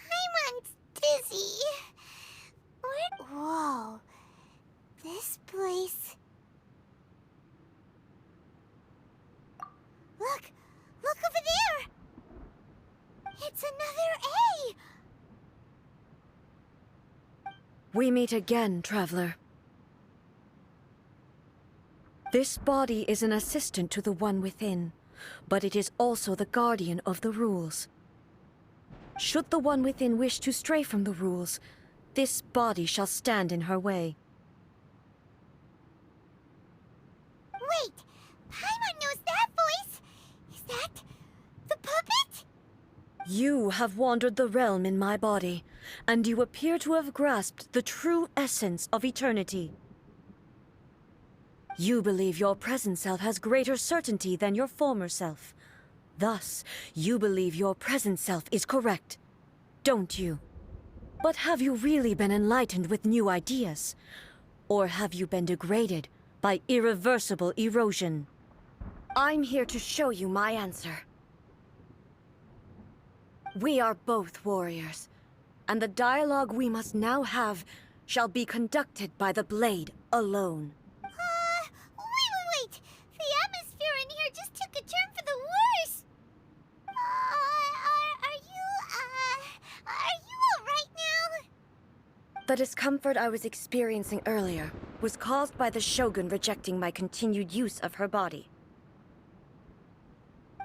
Paimon's dizzy. Whoa. This place... Look! Look over there! It's another A! We meet again, traveler. This body is an assistant to the one within, but it is also the guardian of the rules. Should the one within wish to stray from the rules, this body shall stand in her way. Wait! Paimon knows that voice! Is that... the puppet? You have wandered the realm in my body, and you appear to have grasped the true essence of eternity. You believe your present self has greater certainty than your former self. Thus, you believe your present self is correct, don't you? But have you really been enlightened with new ideas? Or have you been degraded by irreversible erosion? I'm here to show you my answer. We are both warriors, and the dialogue we must now have shall be conducted by the blade alone. Wait! The atmosphere in here just took a turn for the worse! Are you alright now? The discomfort I was experiencing earlier was caused by the Shogun rejecting my continued use of her body.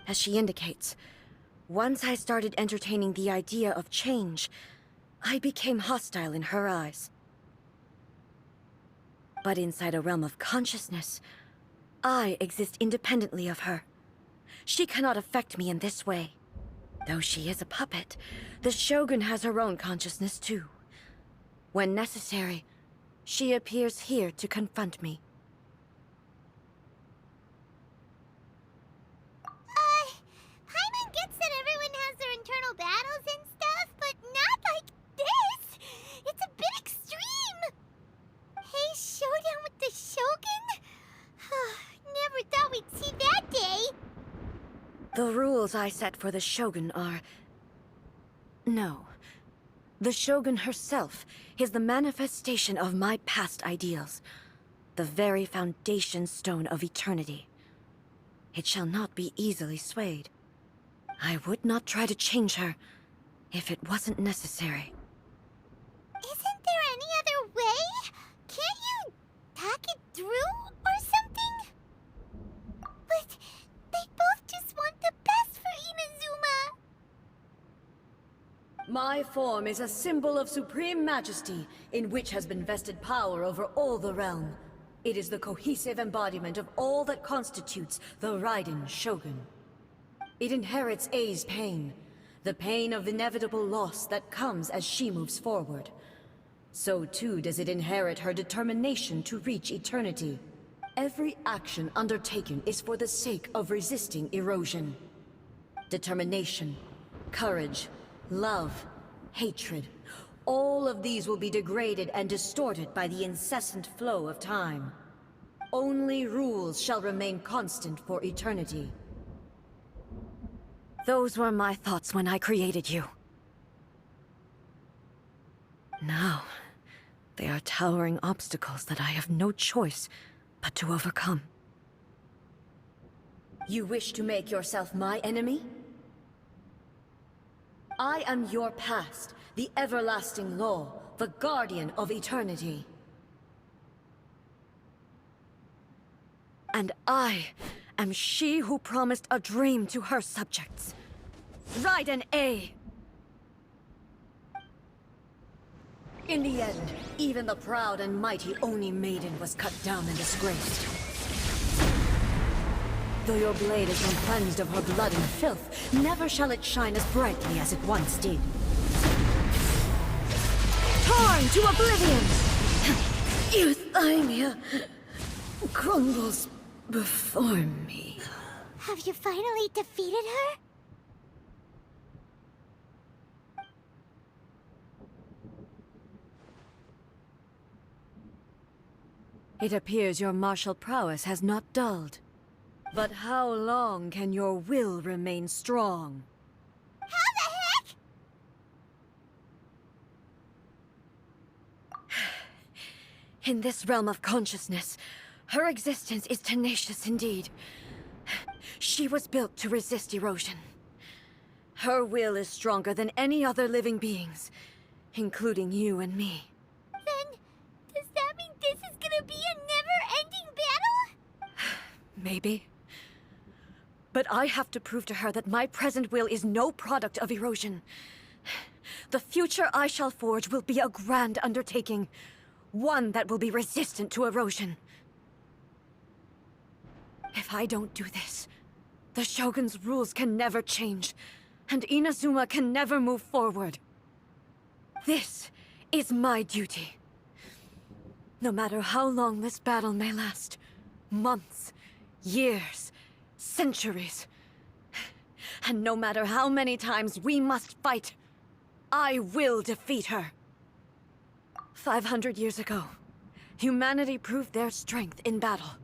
As she indicates, once I started entertaining the idea of change, I became hostile in her eyes. But inside a realm of consciousness, I exist independently of her. She cannot affect me in this way. Though she is a puppet, the Shogun has her own consciousness too. When necessary, she appears here to confront me. Paimon gets that everyone has their internal battles and stuff, but not like this! It's a bit extreme! Hey, showdown with the Shogun? Never thought we'd see that day! The rules I set for the Shogun are... No. The Shogun herself is the manifestation of my past ideals. The very foundation stone of eternity. It shall not be easily swayed. I would not try to change her if it wasn't necessary. Isn't there any other way? Can't you hack it through or something? But they both just want the best for Inazuma. My form is a symbol of supreme majesty, in which has been vested power over all the realm. It is the cohesive embodiment of all that constitutes the Raiden Shogun. It inherits Ei's pain, the pain of inevitable loss that comes as she moves forward. So too does it inherit her determination to reach eternity. Every action undertaken is for the sake of resisting erosion. Determination, courage, love, hatred, all of these will be degraded and distorted by the incessant flow of time. Only rules shall remain constant for eternity. Those were my thoughts when I created you. Now, they are towering obstacles that I have no choice but to overcome. You wish to make yourself my enemy? I am your past, the everlasting law, the guardian of eternity. And I am she who promised a dream to her subjects. Raiden A. In the end, even the proud and mighty Oni Maiden was cut down and disgraced. Though your blade has been cleansed of her blood and filth, never shall it shine as brightly as it once did. Torn to oblivion! Euthymia crumbles before me. Have you finally defeated her? It appears your martial prowess has not dulled. But how long can your will remain strong? How the heck? In this realm of consciousness, her existence is tenacious indeed. She was built to resist erosion. Her will is stronger than any other living being's, including you and me. Then, does that mean this is gonna be a never-ending battle? Maybe. But I have to prove to her that my present will is no product of erosion. The future I shall forge will be a grand undertaking, one that will be resistant to erosion. If I don't do this, the Shogun's rules can never change, and Inazuma can never move forward. This is my duty. No matter how long this battle may last, months, years, centuries, and no matter how many times we must fight, I will defeat her. 500 years ago, humanity proved their strength in battle.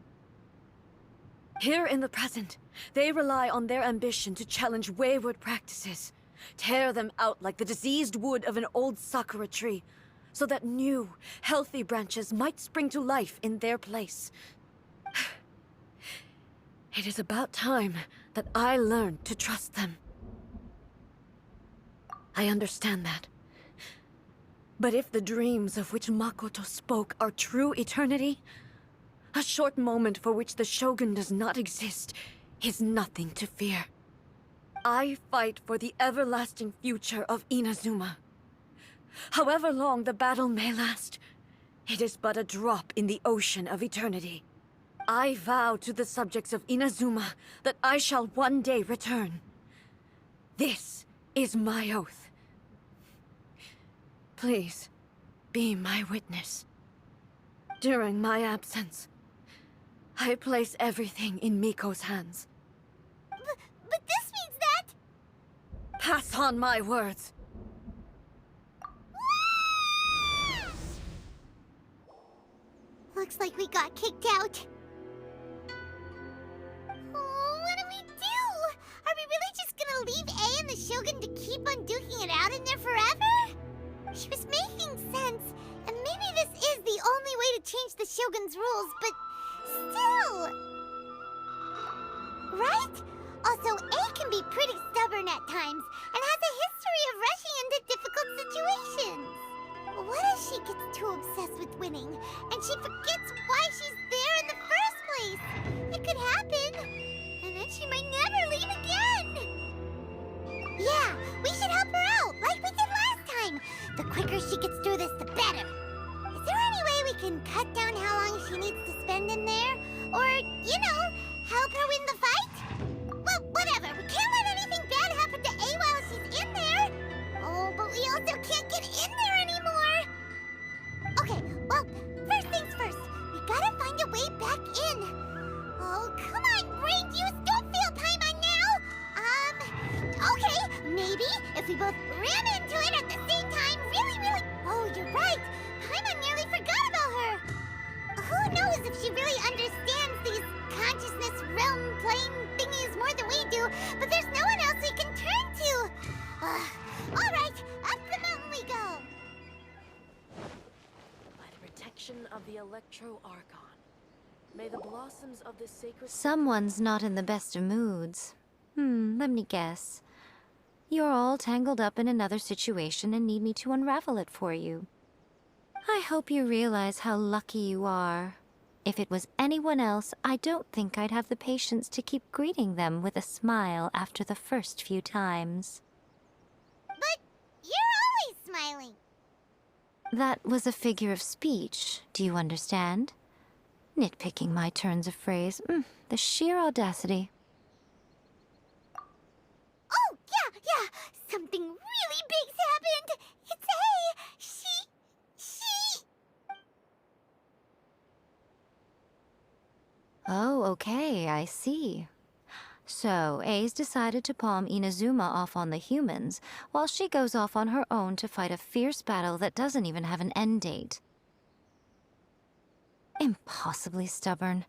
Here in the present, they rely on their ambition to challenge wayward practices, tear them out like the diseased wood of an old sakura tree, so that new, healthy branches might spring to life in their place. It is about time that I learned to trust them. I understand that. But if the dreams of which Makoto spoke are true eternity, a short moment for which the Shogun does not exist is nothing to fear. I fight for the everlasting future of Inazuma. However long the battle may last, it is but a drop in the ocean of eternity. I vow to the subjects of Inazuma that I shall one day return. This is my oath. Please, be my witness. During my absence, I place everything in Miko's hands. But this means that... Pass on my words. Looks like we got kicked out. Oh, what do we do? Are we really just gonna leave A and the Shogun to keep on duking it out in there forever? She was making sense, and maybe this is the only way to change the Shogun's rules, but still... Right? Also, A can be pretty stubborn at times, and has a history of rushing into difficult situations. What if she gets too obsessed with winning, and she forgets why she's there in the first place? It could happen, and then she might never leave again. Yeah, we should help her out, like we did last time. The quicker she gets through this, the better. Is there any way we can cut down how long she needs to spend in there? Or, you know, help her win the fight? Well, whatever. We can't let anything bad happen to A while she's in there. Oh, but we also can't get in there anymore. Okay, well, first things first. We gotta find a way back in. Oh, come on, brain juice. Don't fail Paimon now. Okay, maybe if we both ran into it at the same time, really... Oh, you're right. Paimon nearly forgot about her. Who knows if she really understands these consciousness realm playing thingies more than we do, but there's no one else we can turn to. All right, up the mountain we go. By the protection of the Electro Archon, may the blossoms of this sacred... Someone's not in the best of moods. Let me guess. You're all tangled up in another situation and need me to unravel it for you. I hope you realize how lucky you are. If it was anyone else, I don't think I'd have the patience to keep greeting them with a smile after the first few times. But you're always smiling. That was a figure of speech, do you understand? Nitpicking my turns of phrase. The sheer audacity. Oh, yeah. Something really big's happened. It's A. She... Oh, okay, I see. So, A's decided to palm Inazuma off on the humans, while she goes off on her own to fight a fierce battle that doesn't even have an end date. Impossibly stubborn.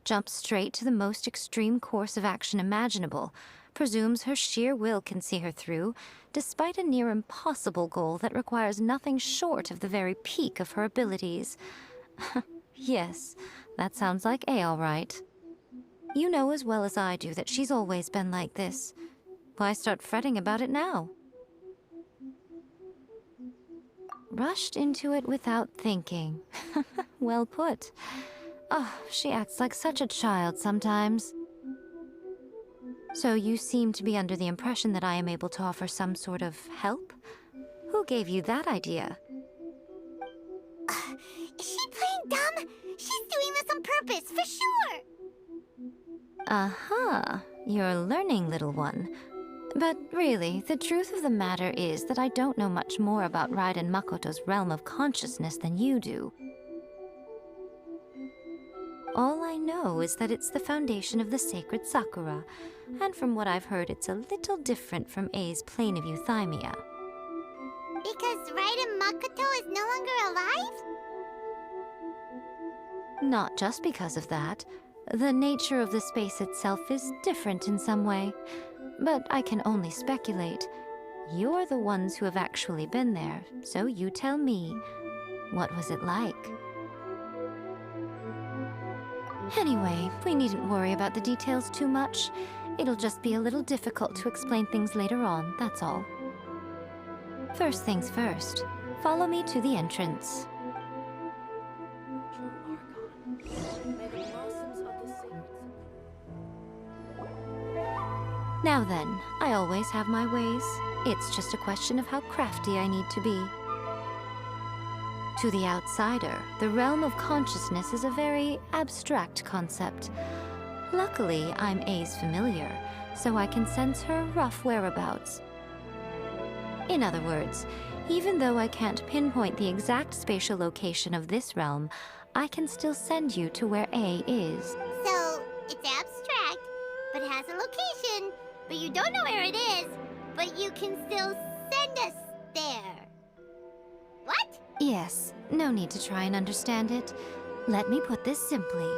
Jumps straight to the most extreme course of action imaginable. Presumes her sheer will can see her through, despite a near impossible goal that requires nothing short of the very peak of her abilities. Yes, that sounds like A all right. You know as well as I do that she's always been like this. Why start fretting about it now? Rushed into it without thinking. Well put. Oh, she acts like such a child sometimes. So you seem to be under the impression that I am able to offer some sort of help? Who gave you that idea? Is she playing dumb? She's doing this on purpose, for sure! Aha, you're learning, little one. But really, the truth of the matter is that I don't know much more about Raiden Makoto's realm of consciousness than you do. All I know is that it's the foundation of the sacred Sakura, and from what I've heard, it's a little different from A's plane of euthymia. Because Raiden Makoto is no longer alive? Not just because of that. The nature of the space itself is different in some way. But I can only speculate. You're the ones who have actually been there, so you tell me. What was it like? Anyway, we needn't worry about the details too much. It'll just be a little difficult to explain things later on, that's all. First things first, follow me to the entrance. May the blossoms of the sacred... Now then, I always have my ways. It's just a question of how crafty I need to be. To the outsider, the realm of consciousness is a very abstract concept. Luckily, I'm A's familiar, so I can sense her rough whereabouts. In other words, even though I can't pinpoint the exact spatial location of this realm, I can still send you to where A is. So, it's abstract, but it has a location, but you don't know where it is, but you can still send us there. What? Yes, no need to try and understand it. Let me put this simply.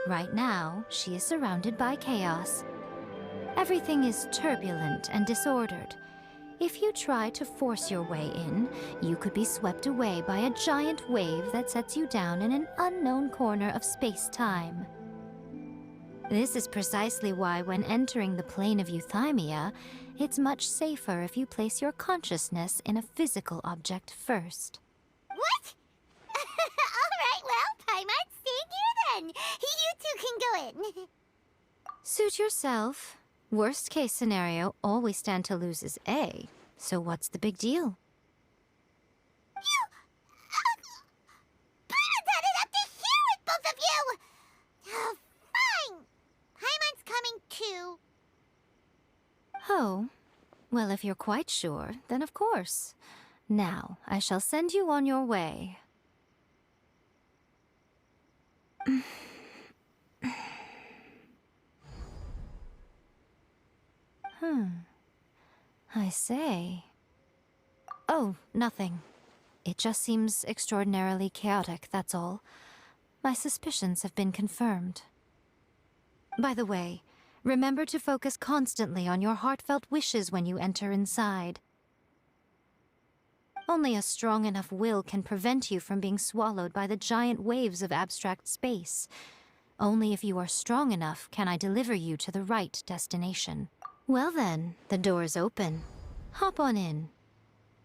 Right now, she is surrounded by chaos. Everything is turbulent and disordered. If you try to force your way in, you could be swept away by a giant wave that sets you down in an unknown corner of space-time. This is precisely why when entering the plane of euthymia, it's much safer if you place your consciousness in a physical object first. What? Alright, well, Paimon, stay here then. You two can go in. Suit yourself. Worst case scenario, all we stand to lose is A. So what's the big deal? You... Paimon's had it up to here with both of you! Oh, fine. Paimon's coming too. Oh, well, if you're quite sure, then of course. Now, I shall send you on your way. I say. Oh, nothing. It just seems extraordinarily chaotic, that's all. My suspicions have been confirmed. By the way, remember to focus constantly on your heartfelt wishes when you enter inside. Only a strong enough will can prevent you from being swallowed by the giant waves of abstract space. Only if you are strong enough can I deliver you to the right destination. Well then, the door is open. Hop on in.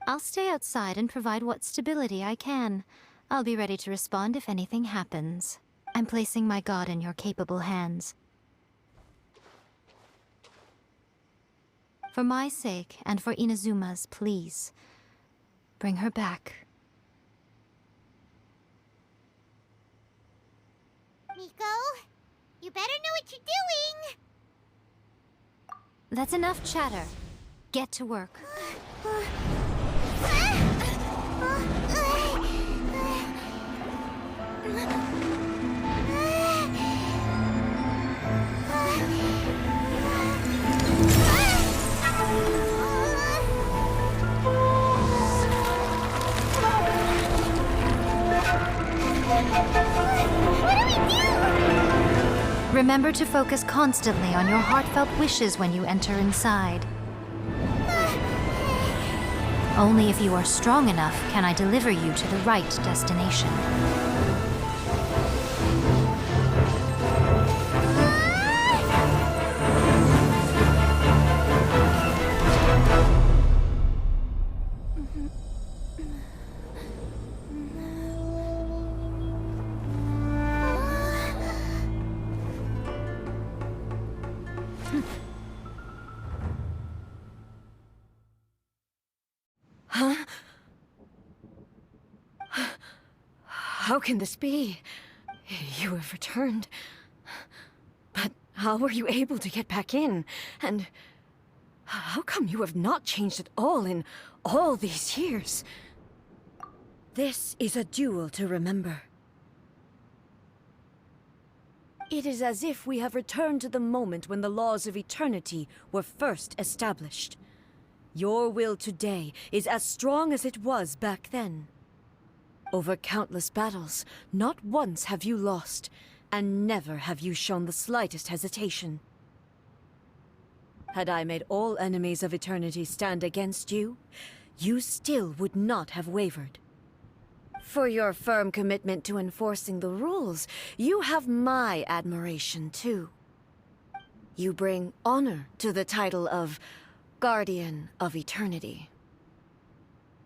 I'll stay outside and provide what stability I can. I'll be ready to respond if anything happens. I'm placing my god in your capable hands. For my sake, and for Inazuma's, please. Bring her back. Miko, you better know what you're doing. That's enough chatter. Get to work. Remember to focus constantly on your heartfelt wishes when you enter inside. Only if you are strong enough can I deliver you to the right destination. Huh? How can this be? You have returned. But how were you able to get back in? And how come you have not changed at all in all these years? This is a duel to remember. It is as if we have returned to the moment when the laws of eternity were first established. Your will today is as strong as it was back then. Over countless battles, not once have you lost, and never have you shown the slightest hesitation. Had I made all enemies of eternity stand against you, you still would not have wavered. For your firm commitment to enforcing the rules, you have my admiration too. You bring honor to the title of Guardian of Eternity.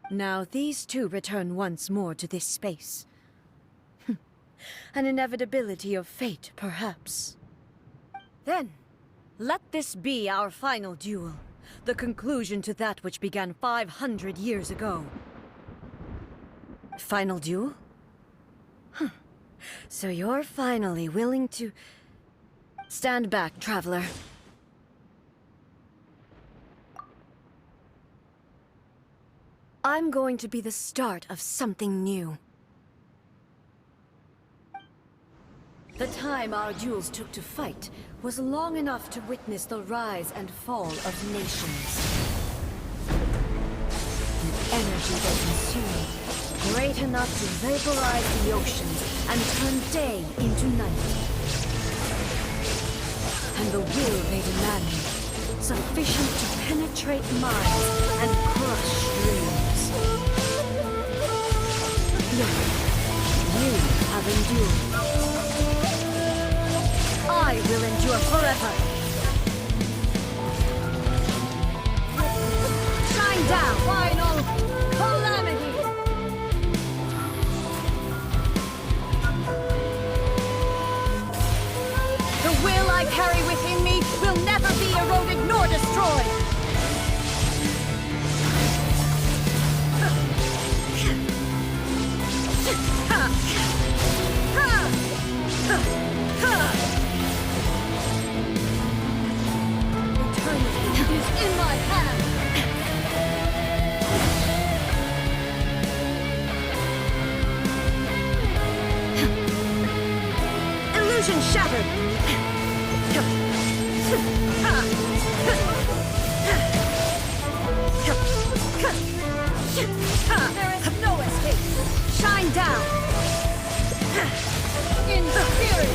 Now these two return once more to this space. An inevitability of fate, perhaps. Then, let this be our final duel, the conclusion to that which began 500 years ago. Final duel? So you're finally willing to... Stand back, traveler. I'm going to be the start of something new. The time our duels took to fight was long enough to witness the rise and fall of nations. The energy they consumed, great enough to vaporize the oceans and turn day into night. And the will they demanded, sufficient to penetrate minds and crush dreams. Yet, you have endured. I will endure forever. Shine down, final calamity. The will I carry within me will never be eroded nor destroyed. Eternity is in my hand. Illusion shattered. There is no escape. Shine down. In spirit.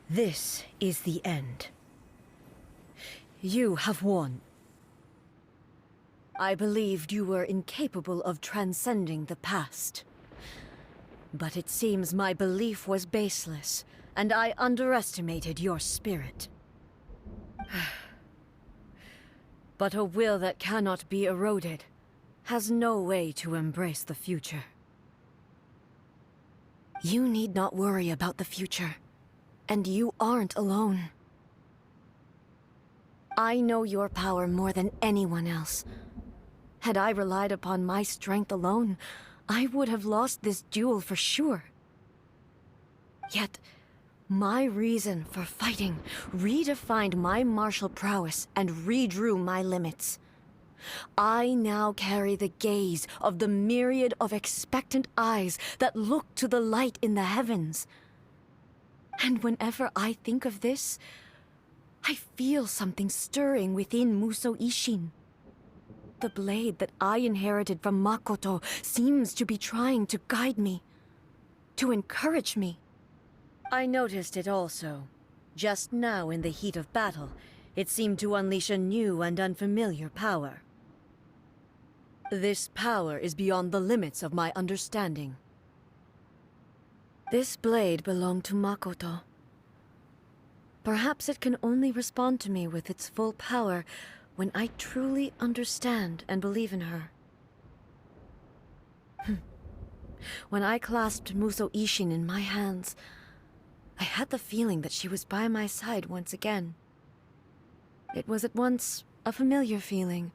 This is the end. You have won. I believed you were incapable of transcending the past. But it seems my belief was baseless, and I underestimated your spirit. But a will that cannot be eroded has no way to embrace the future. You need not worry about the future, and you aren't alone. I know your power more than anyone else. Had I relied upon my strength alone, I would have lost this duel for sure. Yet, my reason for fighting redefined my martial prowess and redrew my limits. I now carry the gaze of the myriad of expectant eyes that look to the light in the heavens. And whenever I think of this, I feel something stirring within Muso Ishin. the blade that I inherited from Makoto seems to be trying to guide me, to encourage me. I noticed it also. Just now in the heat of battle, it seemed to unleash a new and unfamiliar power. This power is beyond the limits of my understanding. This blade belonged to Makoto. Perhaps it can only respond to me with its full power when I truly understand and believe in her. When I clasped Muso Ishin in my hands, I had the feeling that she was by my side once again. It was at once a familiar feeling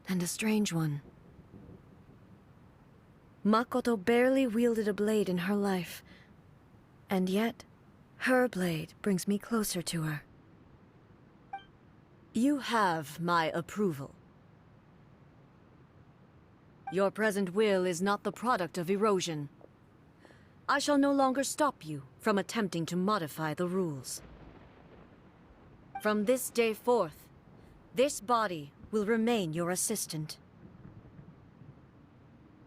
and a strange one. Makoto barely wielded a blade in her life, and yet her blade brings me closer to her. You have my approval. Your present will is not the product of erosion. I shall no longer stop you from attempting to modify the rules. From this day forth, this body will remain your assistant.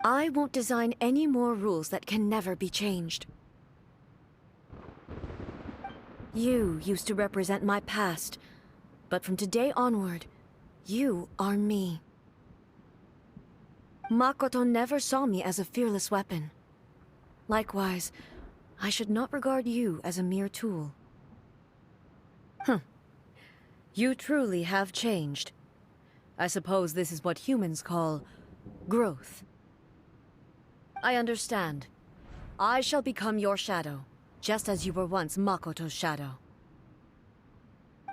I won't design any more rules that can never be changed. You used to represent my past, but from today onward, you are me. Makoto never saw me as a fearless weapon. Likewise, I should not regard you as a mere tool. You truly have changed. I suppose this is what humans call growth. I understand. I shall become your shadow, just as you were once Makoto's shadow.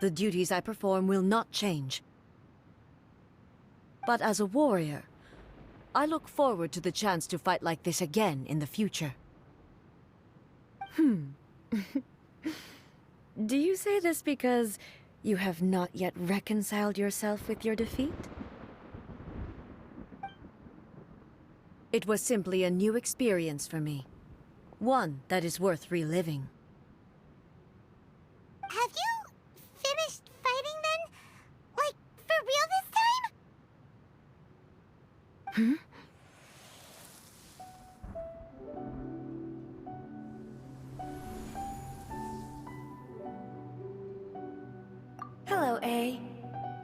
The duties I perform will not change. But as a warrior, I look forward to the chance to fight like this again in the future. Do you say this because you have not yet reconciled yourself with your defeat? It was simply a new experience for me. One that is worth reliving. Have you finished fighting then? Like, for real this time? Hello, A.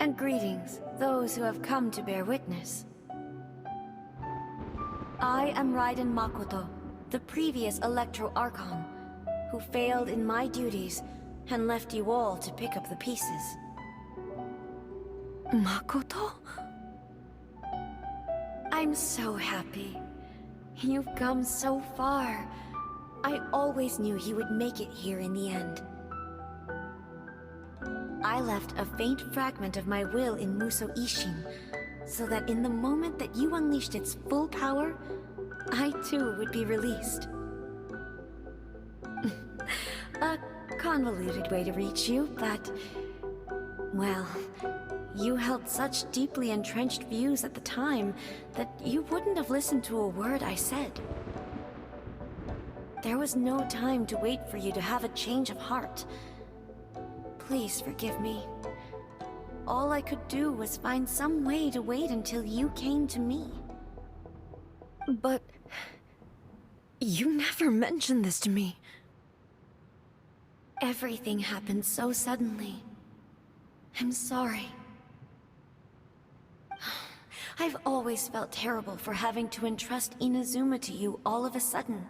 And greetings, those who have come to bear witness. I am Raiden Makoto, the previous Electro Archon, who failed in my duties and left you all to pick up the pieces. Makoto? I'm so happy. You've come so far. I always knew you would make it here in the end. I left a faint fragment of my will in Muso Ishin, so that in the moment that you unleashed its full power, I too would be released. A convoluted way to reach you, but... well, you held such deeply entrenched views at the time that you wouldn't have listened to a word I said. There was no time to wait for you to have a change of heart. Please forgive me. All I could do was find some way to wait until you came to me. But... you never mentioned this to me. Everything happened so suddenly. I'm sorry. I've always felt terrible for having to entrust Inazuma to you all of a sudden.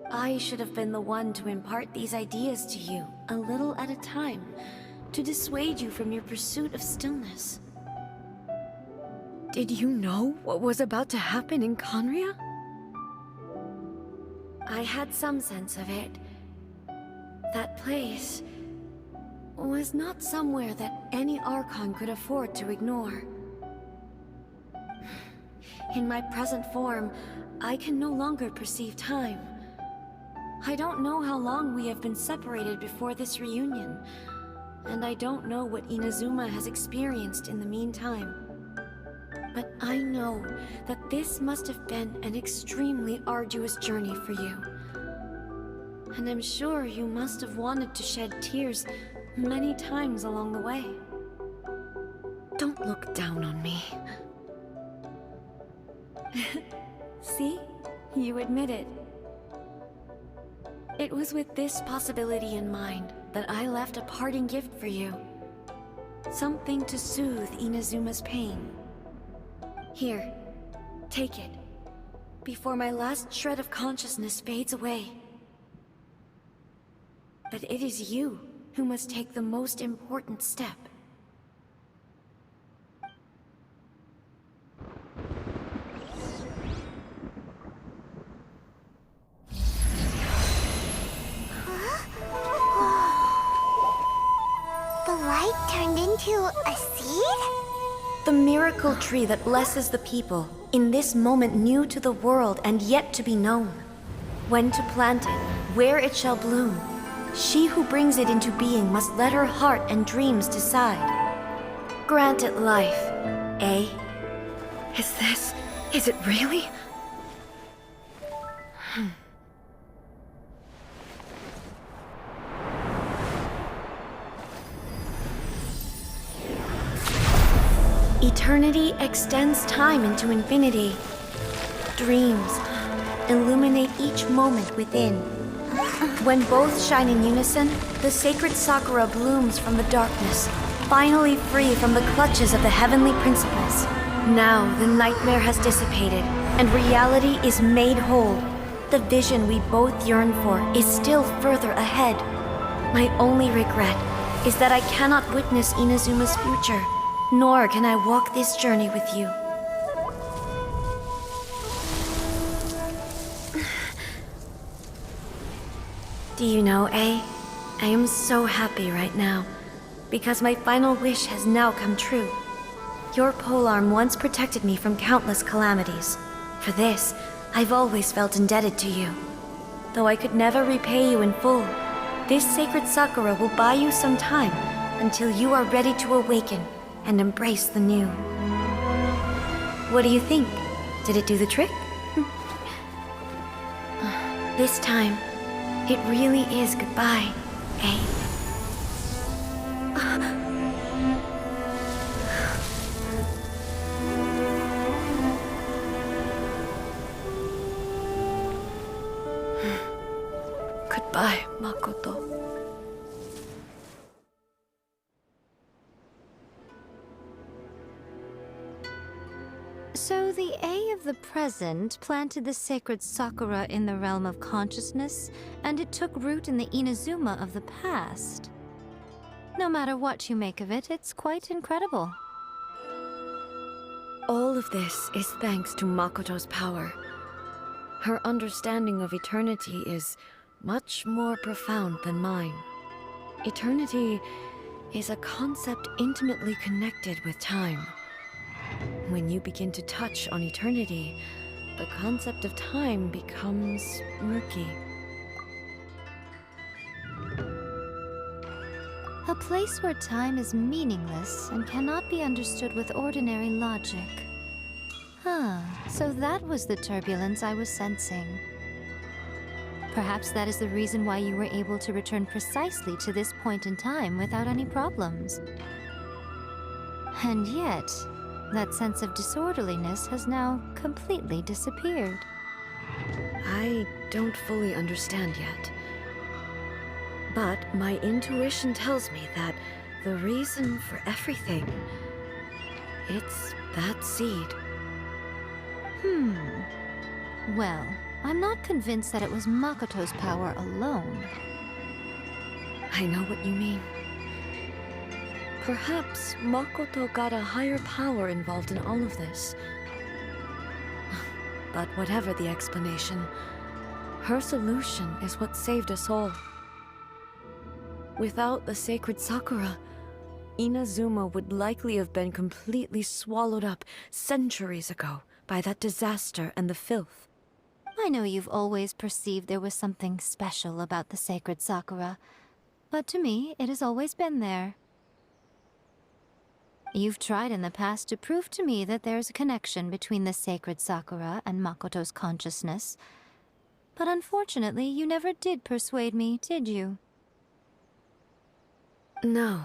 I should have been the one to impart these ideas to you, a little at a time, to dissuade you from your pursuit of stillness. Did you know what was about to happen in Conria? I had some sense of it. That place was not somewhere that any Archon could afford to ignore. In my present form, I can no longer perceive time. I don't know how long we have been separated before this reunion, and I don't know what Inazuma has experienced in the meantime. But I know that this must have been an extremely arduous journey for you. And I'm sure you must have wanted to shed tears many times along the way. Don't look down on me. See? You admit it. It was with this possibility in mind that I left a parting gift for you. Something to soothe Inazuma's pain. Here, take it, before my last shred of consciousness fades away. But it is you who must take the most important step. The light turned into a seed? The miracle tree that blesses the people, in this moment new to the world and yet to be known. When to plant it, where it shall bloom. She who brings it into being must let her heart and dreams decide. Grant it life, eh? Is it really? Eternity extends time into infinity. Dreams illuminate each moment within. When both shine in unison, the sacred Sakura blooms from the darkness, finally free from the clutches of the heavenly principles. Now the nightmare has dissipated, and reality is made whole. The vision we both yearn for is still further ahead. My only regret is that I cannot witness Inazuma's future. Nor can I walk this journey with you. Do you know, I am so happy right now, because my final wish has now come true. Your polearm once protected me from countless calamities. For this, I've always felt indebted to you. Though I could never repay you in full, this sacred Sakura will buy you some time until you are ready to awaken and embrace the new. What do you think? Did it do the trick? This time, it really is goodbye, eh? Goodbye, Makoto. So the A of the present planted the sacred Sakura in the realm of consciousness, and it took root in the Inazuma of the past. No matter what you make of it, it's quite incredible. All of this is thanks to Makoto's power. Her understanding of eternity is much more profound than mine. Eternity is a concept intimately connected with time. When you begin to touch on eternity, the concept of time becomes murky. A place where time is meaningless and cannot be understood with ordinary logic. So that was the turbulence I was sensing. Perhaps that is the reason why you were able to return precisely to this point in time without any problems. And yet, that sense of disorderliness has now completely disappeared. I don't fully understand yet. But my intuition tells me that the reason for everything, it's that seed. Well, I'm not convinced that it was Makoto's power alone. I know what you mean. Perhaps Makoto got a higher power involved in all of this. But whatever the explanation, her solution is what saved us all. Without the sacred Sakura, Inazuma would likely have been completely swallowed up centuries ago by that disaster and the filth. I know you've always perceived there was something special about the sacred Sakura, but to me, it has always been there. You've tried in the past to prove to me that there's a connection between the sacred Sakura and Makoto's consciousness, but unfortunately, you never did persuade me, did you? No,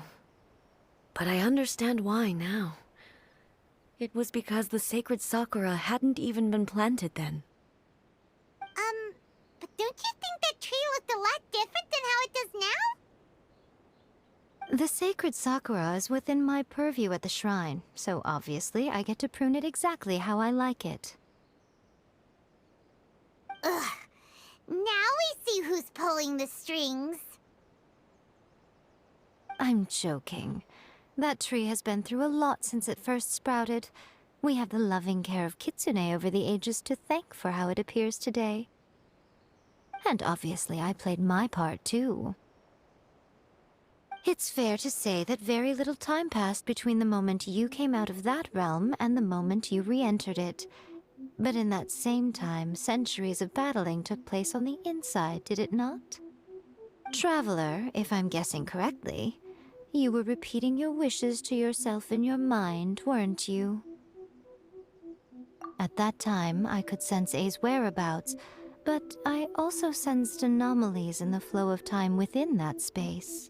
but I understand why now. It was because the sacred sakura hadn't even been planted then. But don't you think that tree looked a lot different than how it does now? The sacred sakura is within my purview at the shrine, so obviously I get to prune it exactly how I like it. Ugh. Now we see who's pulling the strings. I'm joking. That tree has been through a lot since it first sprouted. We have the loving care of Kitsune over the ages to thank for how it appears today. And obviously I played my part too. It's fair to say that very little time passed between the moment you came out of that realm and the moment you re-entered it. But in that same time, centuries of battling took place on the inside, did it not? Traveler, if I'm guessing correctly, you were repeating your wishes to yourself in your mind, weren't you? At that time, I could sense A's whereabouts, but I also sensed anomalies in the flow of time within that space.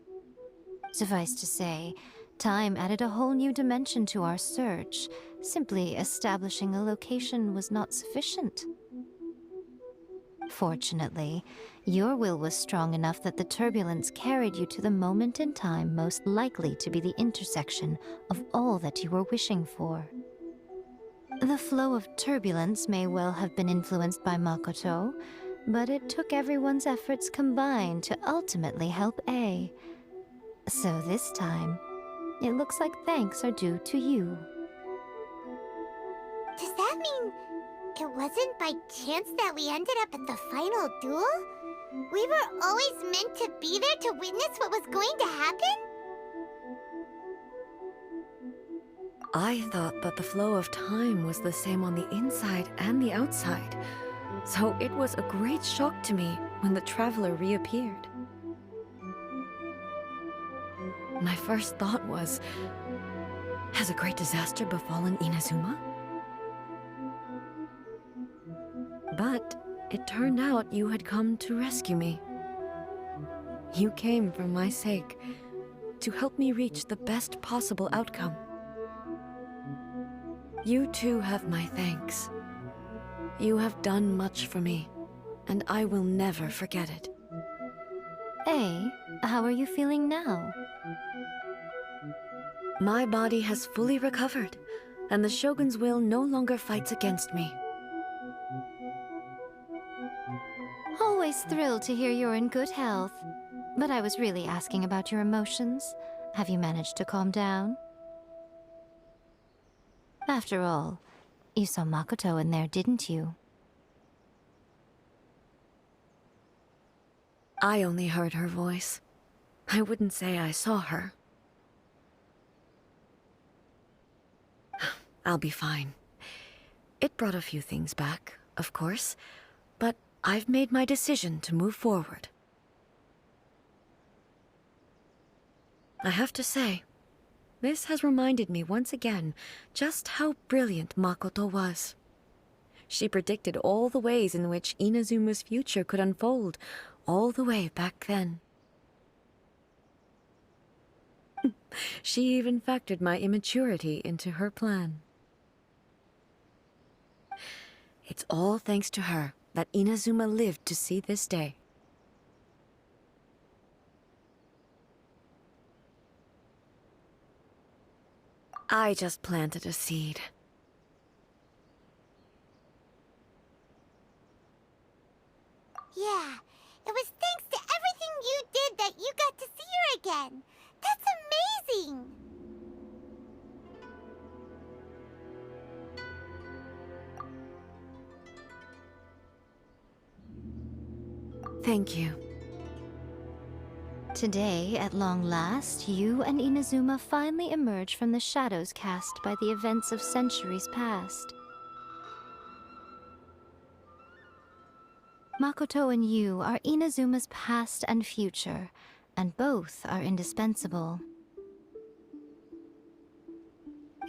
Suffice to say, time added a whole new dimension to our search. Simply establishing a location was not sufficient. Fortunately, your will was strong enough that the turbulence carried you to the moment in time most likely to be the intersection of all that you were wishing for. The flow of turbulence may well have been influenced by Makoto, but it took everyone's efforts combined to ultimately help A. So this time, it looks like thanks are due to you. Does that mean it wasn't by chance that we ended up at the final duel? We were always meant to be there to witness what was going to happen? I thought that the flow of time was the same on the inside and the outside, so it was a great shock to me when the traveler reappeared. My first thought was, has a great disaster befallen Inazuma? But it turned out you had come to rescue me. You came for my sake, to help me reach the best possible outcome. You too have my thanks. You have done much for me, and I will never forget it. A, how are you feeling now? My body has fully recovered, and the Shogun's will no longer fights against me. Always thrilled to hear you're in good health. But I was really asking about your emotions. Have you managed to calm down? After all, you saw Makoto in there, didn't you? I only heard her voice. I wouldn't say I saw her. I'll be fine. It brought a few things back, of course, but I've made my decision to move forward. I have to say, this has reminded me once again just how brilliant Makoto was. She predicted all the ways in which Inazuma's future could unfold, all the way back then. She even factored my immaturity into her plan. It's all thanks to her that Inazuma lived to see this day. I just planted a seed. Yeah, it was thanks to everything you did that you got to see her again. That's amazing! Thank you. Today, at long last, you and Inazuma finally emerge from the shadows cast by the events of centuries past. Makoto and you are Inazuma's past and future, and both are indispensable.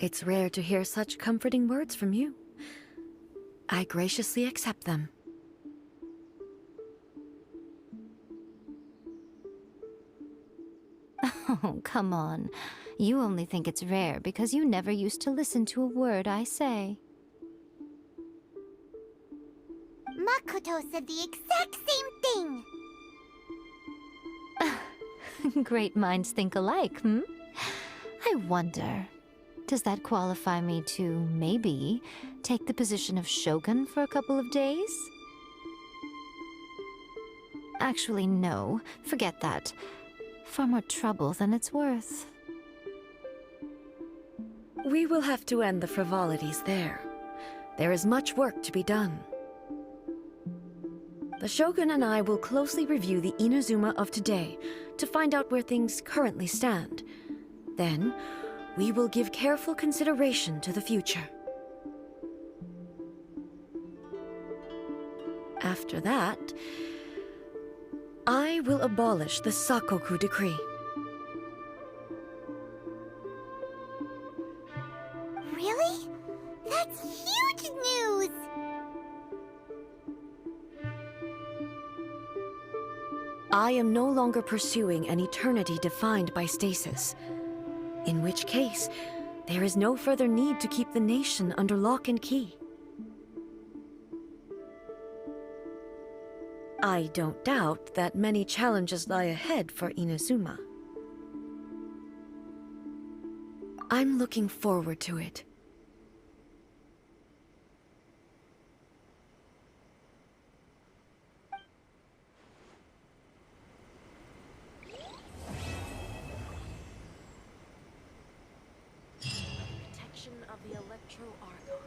It's rare to hear such comforting words from you. I graciously accept them. Oh, come on. You only think it's rare because you never used to listen to a word I say. Makoto said the exact same thing! Great minds think alike, hmm? I wonder, does that qualify me to, maybe, take the position of Shogun for a couple of days? Actually, no. Forget that. Far more trouble than it's worth. We will have to end the frivolities there. There is much work to be done. The Shogun and I will closely review the Inazuma of today to find out where things currently stand. Then, we will give careful consideration to the future. After that, I will abolish the Sakoku decree. Really? That's huge news! I am no longer pursuing an eternity defined by stasis. In which case, there is no further need to keep the nation under lock and key. I don't doubt that many challenges lie ahead for Inazuma. I'm looking forward to it. Protection of the Electro Archon.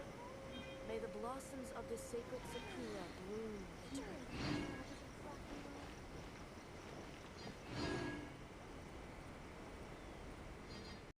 May the blossoms of the sacred Sakura bloom eternally.